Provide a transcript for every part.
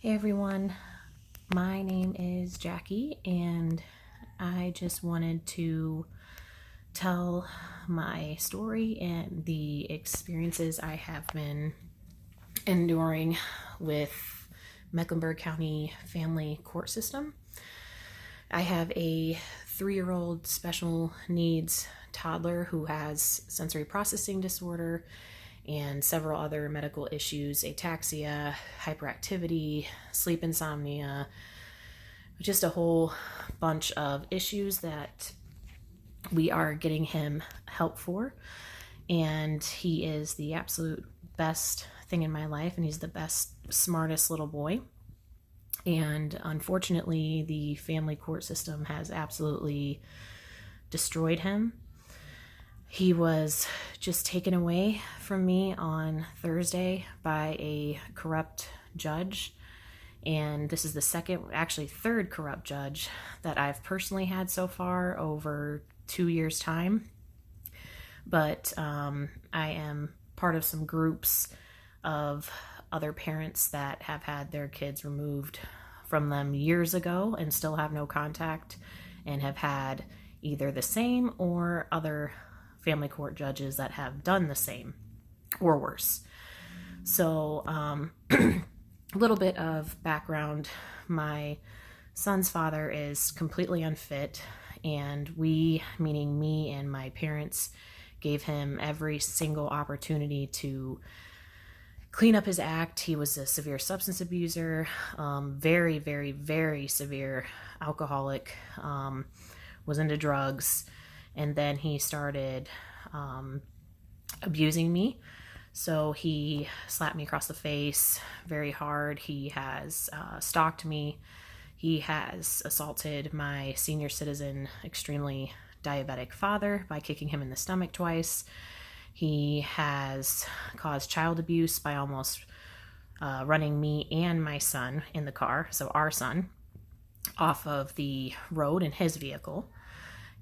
Hey everyone, my name is Jackie and I just wanted to tell my story and the experiences I have been enduring with Mecklenburg County family court system. I have a 3-year-old special needs toddler who has sensory processing disorder and several other medical issues, ataxia, hyperactivity, sleep insomnia, just a whole bunch of issues that we are getting him help for. And he is the absolute best thing in my life, and he's the best, smartest little boy. And unfortunately, the family court system has absolutely destroyed him. He was just taken away from me on Thursday by a corrupt judge. And this is the third corrupt judge that I've personally had so far over 2 years' time. But I am part of some groups of other parents that have had their kids removed from them years ago and still have no contact and have had either the same or other family court judges that have done the same or worse. So a little bit of background. My son's father is completely unfit, and we, meaning me and my parents, gave him every single opportunity to clean up his act. He was a severe substance abuser, very, very, very severe alcoholic, was into drugs, and then he started abusing me. So he slapped me across the face very hard. He has stalked me. He has assaulted my senior citizen, extremely diabetic father by kicking him in the stomach twice. He has caused child abuse by almost running me and my son in the car, so our son, off of the road in his vehicle.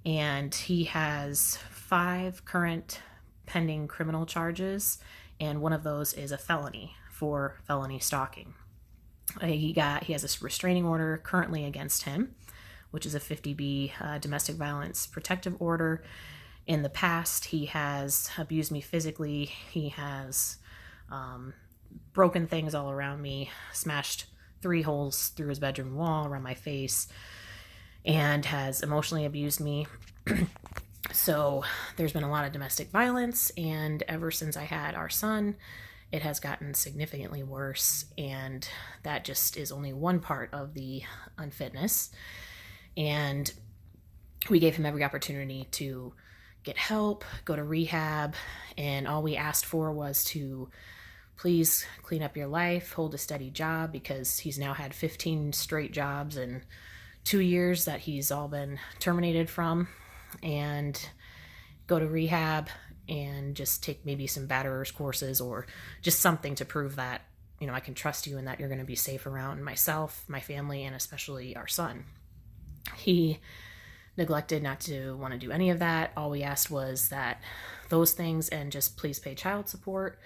And he has 5 current pending criminal charges, and one of those is a felony for felony stalking. He has a restraining order currently against him, which is a 50B domestic violence protective order. In the past, he has abused me physically. He has broken things all around me, smashed 3 holes through his bedroom wall around my face, and has emotionally abused me. So there's been a lot of domestic violence, and ever since I had our son, it has gotten significantly worse, and that just is only one part of the unfitness. And we gave him every opportunity to get help, go to rehab, and all we asked for was to please clean up your life, hold a steady job, because he's now had 15 straight jobs in 2 years that he's all been terminated from, and go to rehab and just take maybe some batterers courses or just something to prove that, I can trust you and that you're going to be safe around myself, my family, and especially our son. He neglected not to want to do any of that. All we asked was that those things, and just please pay child support.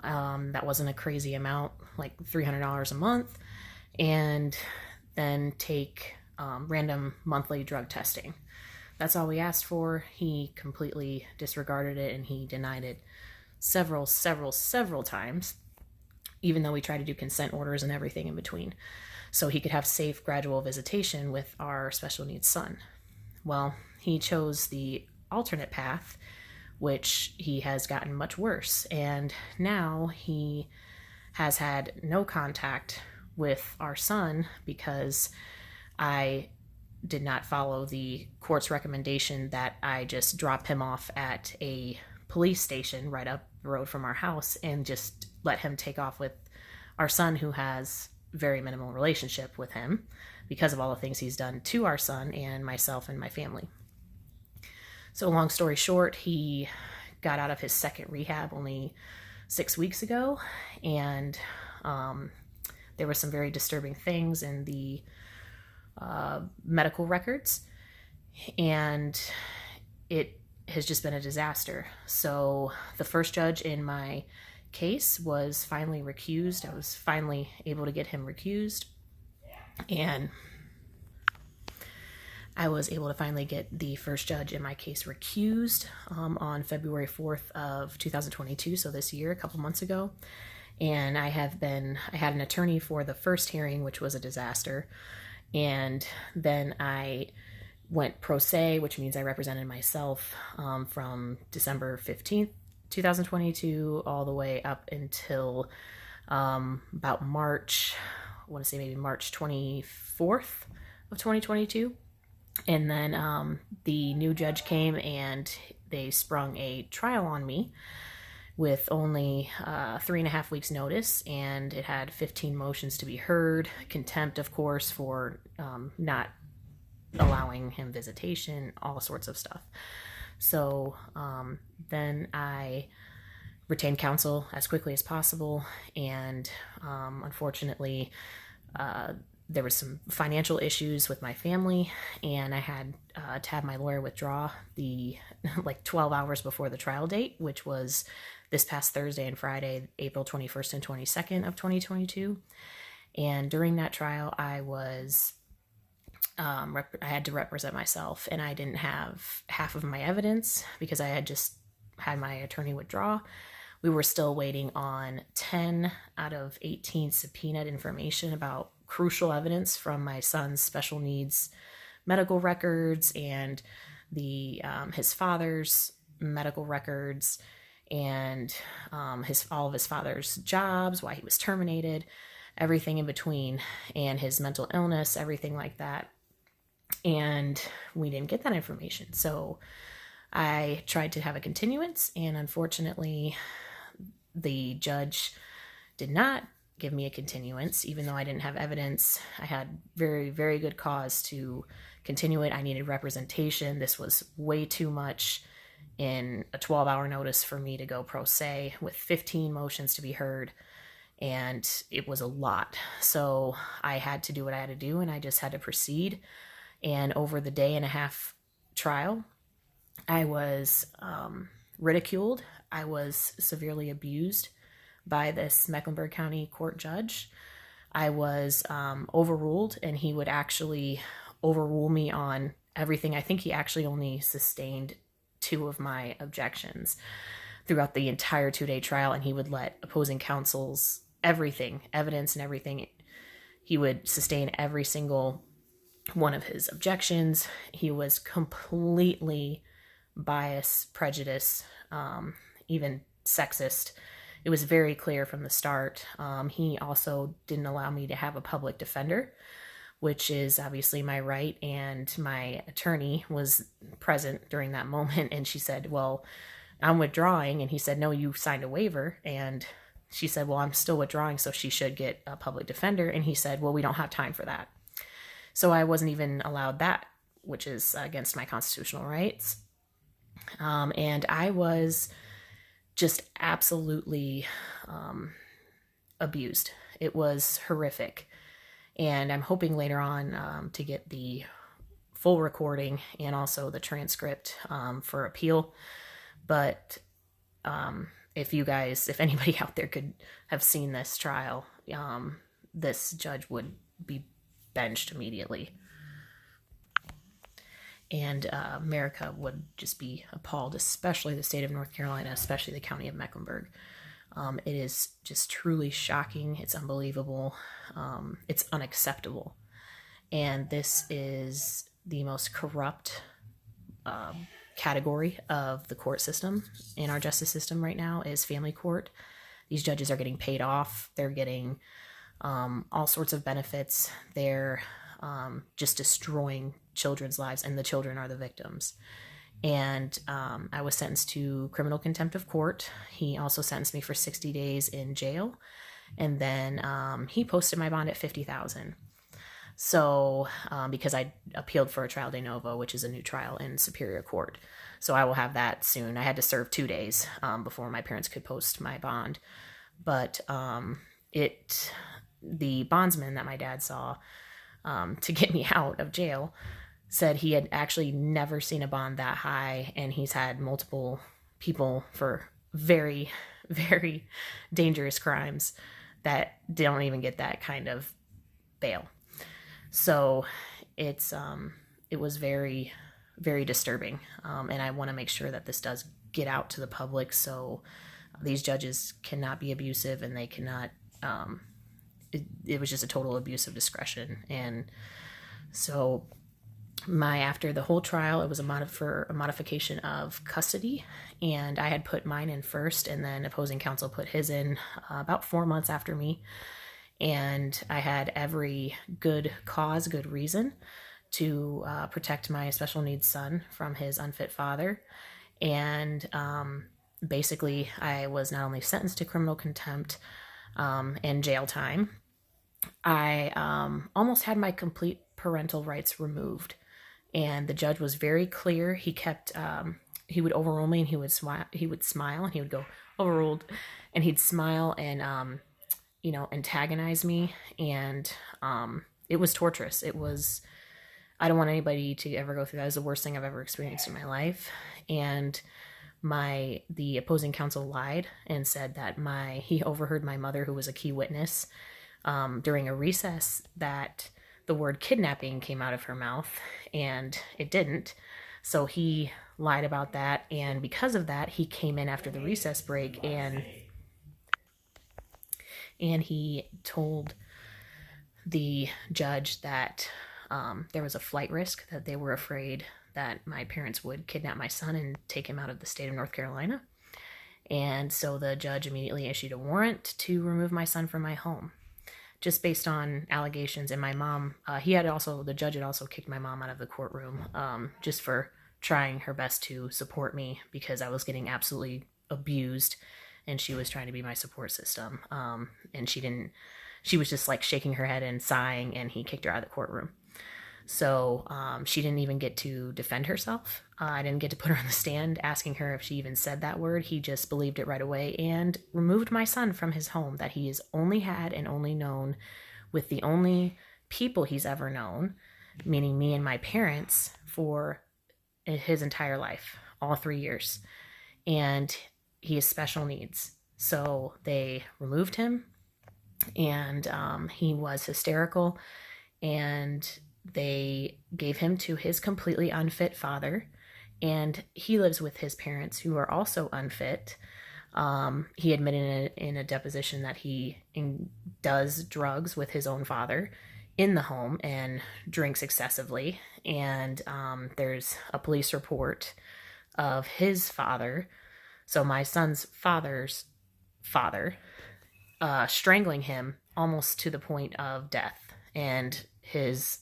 That wasn't a crazy amount, like $300 a month, and then take random monthly drug testing. That's all we asked for. He completely disregarded it, and he denied it several times, even though we tried to do consent orders and everything in between, so he could have safe, gradual visitation with our special needs son. Well, he chose the alternate path, which he has gotten much worse, and now he has had no contact with our son because I did not follow the court's recommendation that I just drop him off at a police station right up the road from our house and just let him take off with our son, who has very minimal relationship with him because of all the things he's done to our son and myself and my family. So long story short, he got out of his second rehab only 6 weeks ago, and there were some very disturbing things in the medical records, and it has just been a disaster. So the first judge in my case was finally recused. I was finally able to get him recused, and I was able to finally get the first judge in my case recused on February 4th of 2022, so this year, a couple months ago. And I had an attorney for the first hearing, which was a disaster. And then I went pro se, which means I represented myself from December 15th, 2022, all the way up until about March, I want to say maybe March 24th of 2022. And then the new judge came and they sprung a trial on me with only 3.5 weeks notice, and it had 15 motions to be heard, contempt, of course, for not allowing him visitation, all sorts of stuff. So then I retained counsel as quickly as possible, and unfortunately there was some financial issues with my family, and I had to have my lawyer withdraw the 12 hours before the trial date, which was this past Thursday and Friday, April 21st and 22nd of 2022. And during that trial, I was I had to represent myself, and I didn't have half of my evidence because I had just had my attorney withdraw. We were still waiting on 10 out of 18 subpoenaed information about crucial evidence from my son's special needs medical records and the his father's medical records and all of his father's jobs, why he was terminated, everything in between, and his mental illness, everything like that. And we didn't get that information. So I tried to have a continuance, and unfortunately the judge did not give me a continuance, even though I didn't have evidence. I had very, very good cause to continue it. I needed representation. This was way too much in a 12-hour notice for me to go pro se with 15 motions to be heard, and it was a lot. So I had to do what I had to do, and I just had to proceed. And over the day and a half trial, I was ridiculed. I was severely abused by this Mecklenburg County court judge. I was overruled, and he would actually overrule me on everything. I think he actually only sustained 2 of my objections throughout the entire 2-day trial, and he would let opposing counsels everything, evidence and everything. He would sustain every single one of his objections. He was completely biased, prejudiced, even sexist. It was very clear from the start. He also didn't allow me to have a public defender, which is obviously my right, and my attorney was present during that moment, and she said, well, I'm withdrawing, and he said, no, you signed a waiver, and she said, well, I'm still withdrawing, so she should get a public defender, and he said, well, we don't have time for that. So I wasn't even allowed that, which is against my constitutional rights. And I was just absolutely abused. It was horrific. And I'm hoping later on to get the full recording and also the transcript for appeal. But if anybody out there could have seen this trial, this judge would be benched immediately. And America would just be appalled, especially the state of North Carolina, especially the county of Mecklenburg. It is just truly shocking. It's unbelievable. It's unacceptable. And this is the most corrupt category of the court system in our justice system right now is family court. These judges are getting paid off. They're getting all sorts of benefits. They're just destroying children's lives, and the children are the victims. And I was sentenced to criminal contempt of court. He also sentenced me for 60 days in jail, and then he posted my bond at $50,000. So because I appealed for a trial de novo, which is a new trial in Superior Court, so I will have that soon. I had to serve 2 days before my parents could post my bond, but the bondsman that my dad saw to get me out of jail said he had actually never seen a bond that high, and he's had multiple people for very, very dangerous crimes that don't even get that kind of bail. So it was very, very disturbing. And I want to make sure that this does get out to the public, so these judges cannot be abusive, and they cannot, it was just a total abuse of discretion. And so after the whole trial, it was for a modification of custody, and I had put mine in first, and then opposing counsel put his in about 4 months after me. And I had every good reason to protect my special needs son from his unfit father. And basically, I was not only sentenced to criminal contempt and jail time, I almost had my complete parental rights removed. And the judge was very clear. He kept, he would overrule me, and he would smile, and he would go, overruled, and he'd smile and, antagonize me. And it was torturous. I don't want anybody to ever go through that. It was the worst thing I've ever experienced in my life. And the opposing counsel lied and said that he overheard my mother, who was a key witness, during a recess, that the word kidnapping came out of her mouth, and it didn't. So he lied about that, and because of that, he came in after the recess break, and he told the judge that there was a flight risk, that they were afraid that my parents would kidnap my son and take him out of the state of North Carolina. And so the judge immediately issued a warrant to remove my son from my home, just based on allegations. And my mom, the judge had also kicked my mom out of the courtroom, just for trying her best to support me, because I was getting absolutely abused, and she was trying to be my support system. And she was just like shaking her head and sighing, and he kicked her out of the courtroom. So she didn't even get to defend herself. I didn't get to put her on the stand asking her if she even said that word. He just believed it right away and removed my son from his home that he has only had and only known with the only people he's ever known, meaning me and my parents, for his entire life, all 3 years. And he has special needs. So they removed him, and he was hysterical, and they gave him to his completely unfit father, and he lives with his parents, who are also unfit. He admitted in a deposition that he does drugs with his own father in the home and drinks excessively. And there's a police report of his father, so my son's father's father, strangling him almost to the point of death. And his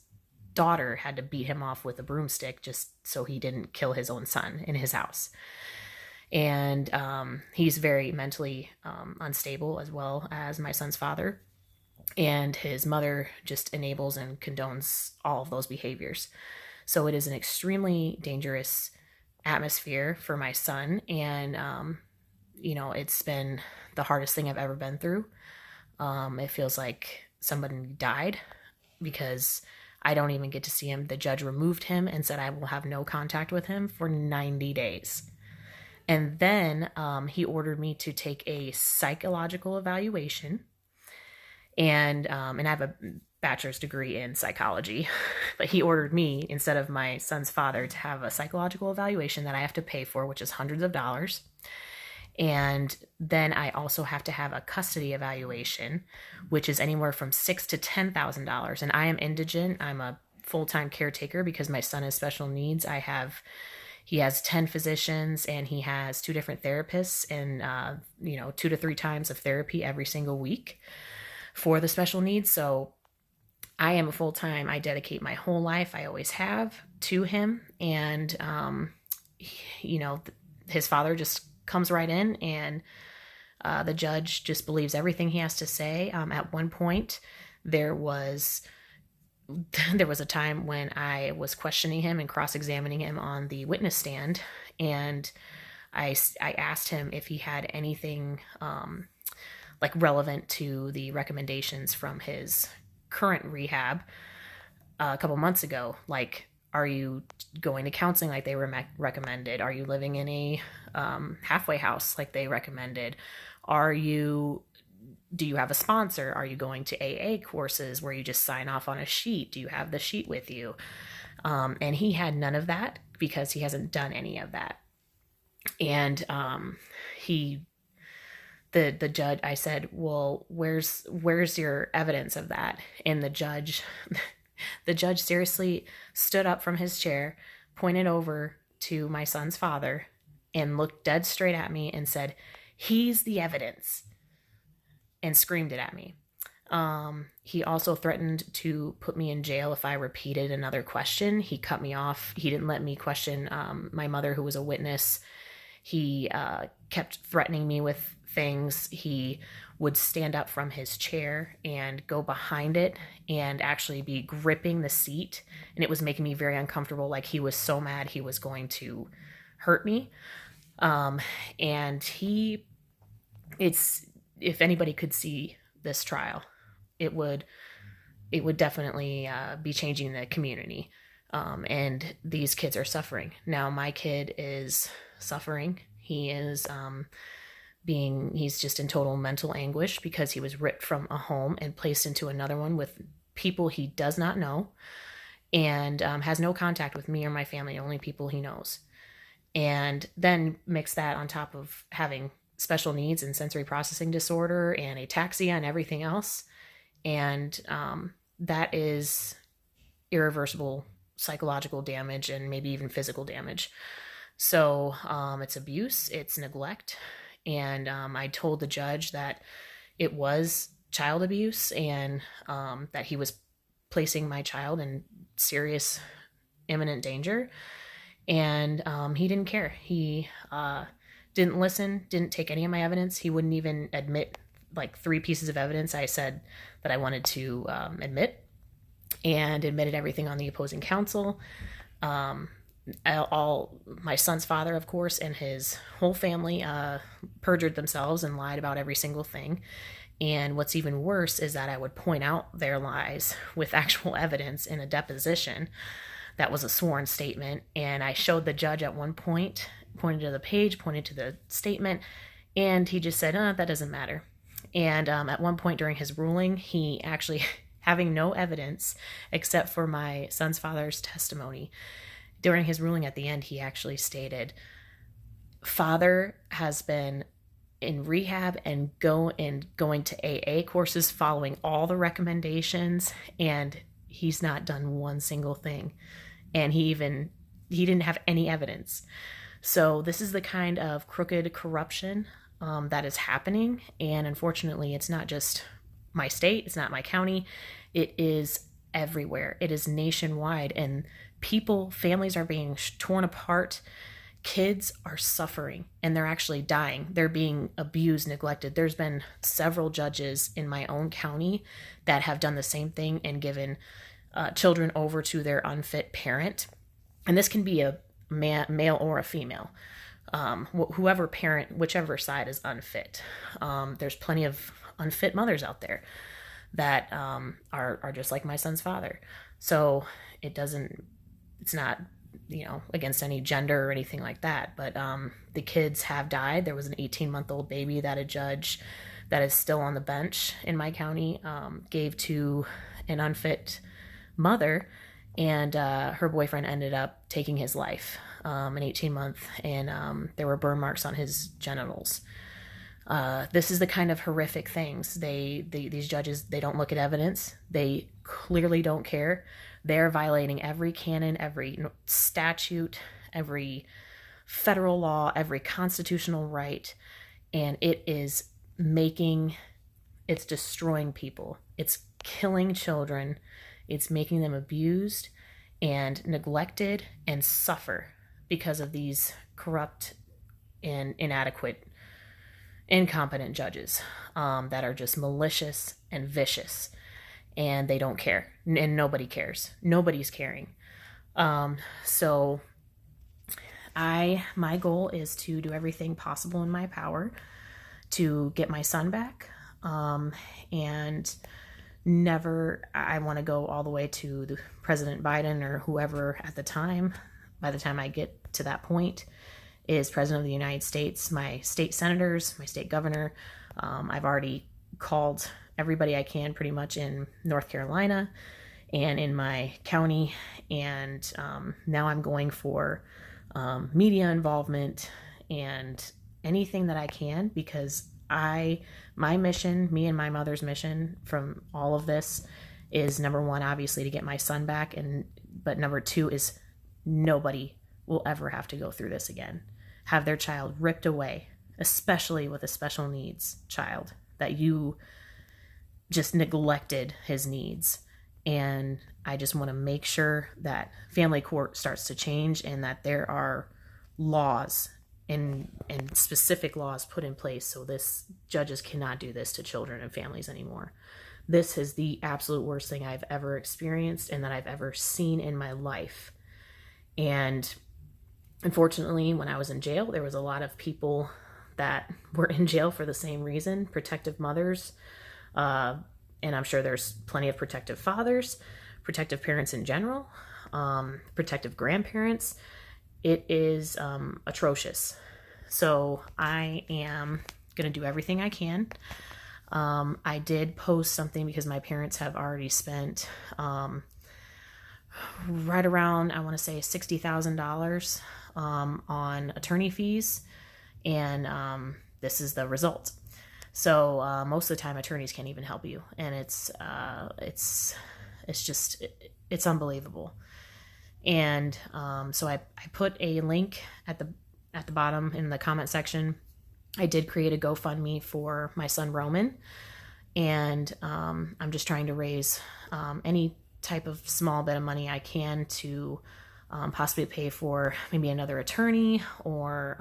daughter had to beat him off with a broomstick just so he didn't kill his own son in his house. And he's very mentally unstable, as well as my son's father. And his mother just enables and condones all of those behaviors. So it is an extremely dangerous atmosphere for my son. And, it's been the hardest thing I've ever been through. It feels like somebody died, because I don't even get to see him. The judge removed him and said I will have no contact with him for 90 days. And then he ordered me to take a psychological evaluation. And I have a bachelor's degree in psychology, but he ordered me, instead of my son's father, to have a psychological evaluation that I have to pay for, which is hundreds of dollars. And then I also have to have a custody evaluation, which is anywhere from $6,000 to $10,000. And I am indigent. I'm a full-time caretaker because my son has special needs. He has 10 physicians, and he has 2 different therapists, and 2 to 3 times of therapy every single week for the special needs. So I am a full-time. I dedicate my whole life, I always have, to him. And his father just comes right in, and the judge just believes everything he has to say. At one point, there was a time when I was questioning him and cross-examining him on the witness stand, and I asked him if he had anything relevant to the recommendations from his current rehab a couple months ago, like, are you going to counseling like they recommended? Are you living in a halfway house like they recommended? Do you have a sponsor? Are you going to AA courses where you just sign off on a sheet? Do you have the sheet with you? And he had none of that because he hasn't done any of that. And the judge, I said, well, where's your evidence of that? And the judge seriously stood up from his chair, pointed over to my son's father, and looked dead straight at me and said, "He's the evidence," and screamed it at me. He also threatened to put me in jail if I repeated another question. He cut me off. He didn't let me question my mother, who was a witness. He kept threatening me with things. He would stand up from his chair and go behind it and actually be gripping the seat. And it was making me very uncomfortable. Like he was so mad he was going to hurt me. And if anybody could see this trial, it would definitely be changing the community. And these kids are suffering. Now my kid is suffering. He is he's just in total mental anguish because he was ripped from a home and placed into another one with people he does not know, and has no contact with me or my family, only people he knows. And then mix that on top of having special needs and sensory processing disorder and ataxia and everything else. And that is irreversible psychological damage and maybe even physical damage. So it's abuse, it's neglect. And I told the judge that it was child abuse and that he was placing my child in serious imminent danger. And he didn't care. He didn't listen, didn't take any of my evidence. He wouldn't even admit like 3 pieces of evidence I said that I wanted to admit, and admitted everything on the opposing counsel. All my son's father, of course, and his whole family perjured themselves and lied about every single thing. And what's even worse is that I would point out their lies with actual evidence in a deposition that was a sworn statement. And I showed the judge at one point, pointed to the page, pointed to the statement, and he just said, that doesn't matter. And at one point during his ruling, he actually, having no evidence except for my son's father's testimony, during his ruling at the end, he actually stated, "Father has been in rehab and going to AA courses, following all the recommendations, and he's not done one single thing." And he didn't have any evidence. So this is the kind of crooked corruption that is happening. And unfortunately, it's not just my state, it's not my county, it is everywhere. It is nationwide, and families are being torn apart. Kids are suffering, and they're actually dying. They're being abused, neglected. There's been several judges in my own county that have done the same thing and given children over to their unfit parent. And this can be a male or a female. Whoever parent, whichever side is unfit. There's plenty of unfit mothers out there that are just like my son's father. So it's not, against any gender or anything like that. But the kids have died. There was an 18-month-old baby that a judge that is still on the bench in my county gave to an unfit mother, and her boyfriend ended up taking his life, an 18-month, and there were burn marks on his genitals. This is the kind of horrific things. These judges, they don't look at evidence. They clearly don't care. They're violating every canon, every statute, every federal law, every constitutional right, and it's destroying people. It's killing children. It's making them abused and neglected and suffer because of these corrupt and inadequate, incompetent judges that are just malicious and vicious, and they don't care, and nobody cares. Nobody's caring. So my goal is to do everything possible in my power to get my son back, and I want to go all the way to President Biden or whoever at the time, by the time I get to that point, is President of the United States, my state senators, my state governor. I've already called everybody I can pretty much in North Carolina and in my county, and now I'm going for media involvement and anything that I can, because my mission, me and my mother's mission from all of this is, number one, obviously to get my son back, but number two is nobody will ever have to go through this again. Have their child ripped away, especially with a special needs child, that you just neglected his needs. And I just want to make sure that family court starts to change, and that there are laws and specific laws put in place so judges cannot do this to children and families anymore. This is the absolute worst thing I've ever experienced and that I've ever seen in my life. And unfortunately, when I was in jail, there was a lot of people that were in jail for the same reason, protective mothers, and I'm sure there's plenty of protective fathers, protective parents in general, protective grandparents. It is atrocious. So I am going to do everything I can. I did post something because my parents have already spent right around, I want to say, $60,000 on attorney fees, and this is the result. So most of the time, attorneys can't even help you, and it's unbelievable. And so I put a link at the bottom in the comment section. I did create a GoFundMe for my son Roman, and I'm just trying to raise any type of small bit of money I can to possibly pay for maybe another attorney, or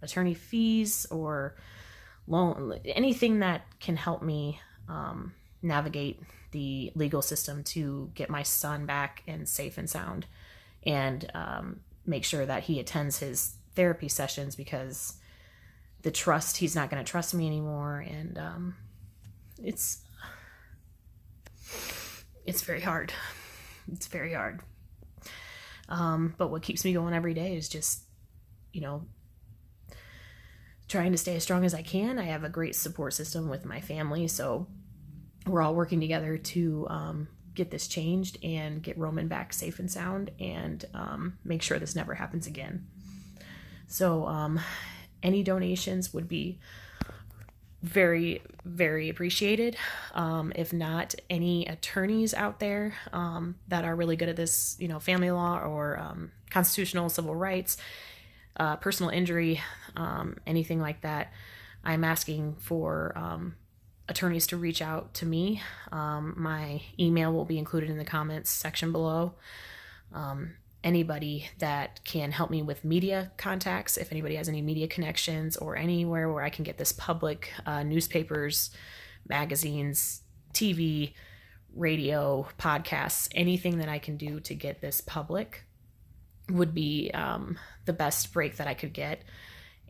attorney fees, or loan, anything that can help me navigate the legal system to get my son back and safe and sound, and make sure that he attends his therapy sessions, because he's not going to trust me anymore. And it's very hard. It's very hard. But what keeps me going every day is just, trying to stay as strong as I can. I have a great support system with my family, so we're all working together to get this changed and get Roman back safe and sound, and make sure this never happens again. So any donations would be very, very appreciated. If not, any attorneys out there that are really good at this, family law or constitutional civil rights, personal injury, anything like that, I'm asking for attorneys to reach out to me. My email will be included in the comments section below. Anybody that can help me with media contacts, if anybody has any media connections or anywhere where I can get this public, newspapers, magazines, TV, radio, podcasts, anything that I can do to get this public would be the best break that I could get.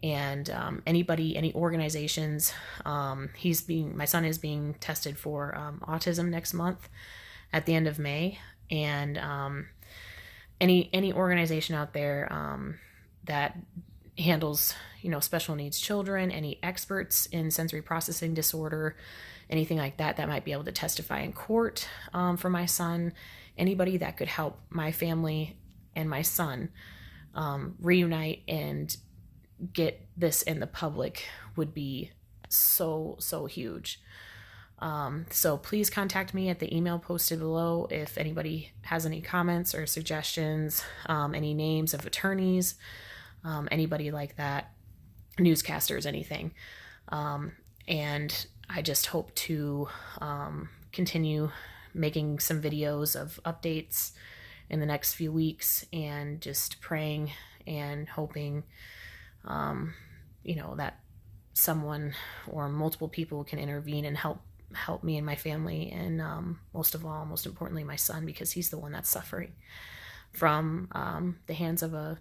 And any organizations, my son is being tested for autism next month at the end of May, and any organization out there that handles special needs children, any experts in sensory processing disorder, anything like that might be able to testify in court for my son, anybody that could help my family and my son reunite and get this in the public would be so huge. So please contact me at the email posted below if anybody has any comments or suggestions, any names of attorneys, anybody like that, newscasters, anything. And I just hope to continue making some videos of updates in the next few weeks, and just praying and hoping that someone or multiple people can intervene and help me and my family, and most importantly, my son, because he's the one that's suffering from the hands of a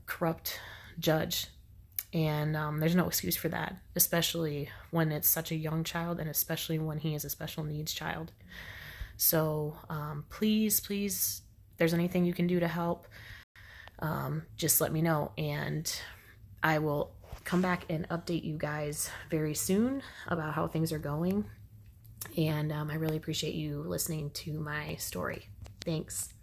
corrupt judge. And there's no excuse for that, especially when it's such a young child, and especially when he is a special needs child. So please, if there's anything you can do to help, just let me know, and I will come back and update you guys very soon about how things are going. And I really appreciate you listening to my story. Thanks.